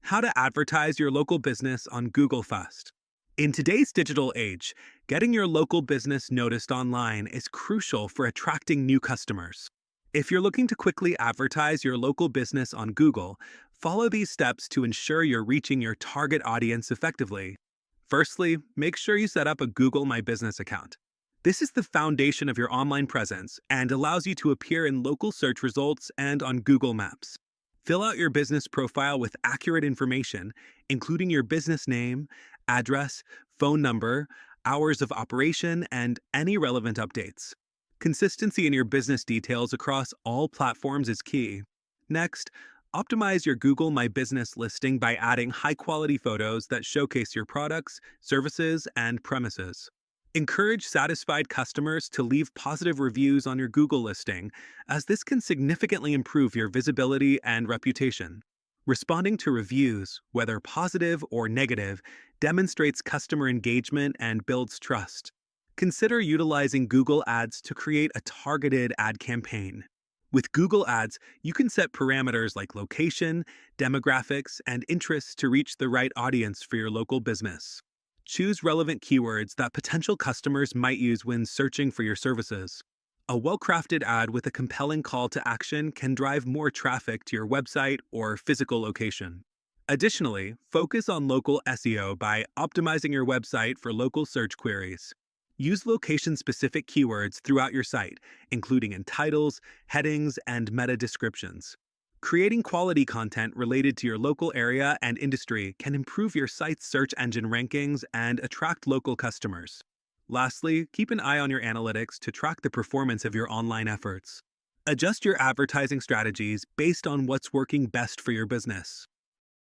How to advertise your local business on Google Fast. In today's digital age, getting your local business noticed online is crucial for attracting new customers. If you're looking to quickly advertise your local business on Google, follow these steps to ensure you're reaching your target audience effectively. Firstly, make sure you set up a Google My Business account. This is the foundation of your online presence and allows you to appear in local search results and on Google Maps. Fill out your business profile with accurate information, including your business name, address, phone number, hours of operation, and any relevant updates. Consistency in your business details across all platforms is key. Next, optimize your Google My Business listing by adding high-quality photos that showcase your products, services, and premises. Encourage satisfied customers to leave positive reviews on your Google listing, as this can significantly improve your visibility and reputation. Responding to reviews, whether positive or negative, demonstrates customer engagement and builds trust. Consider utilizing Google Ads to create a targeted ad campaign. With Google Ads, you can set parameters like location, demographics, and interests to reach the right audience for your local business. Choose relevant keywords that potential customers might use when searching for your services. A well-crafted ad with a compelling call to action can drive more traffic to your website or physical location. Additionally, focus on local SEO by optimizing your website for local search queries. Use location-specific keywords throughout your site, including in titles, headings, and meta descriptions. Creating quality content related to your local area and industry can improve your site's search engine rankings and attract local customers. Lastly, keep an eye on your analytics to track the performance of your online efforts. Adjust your advertising strategies based on what's working best for your business.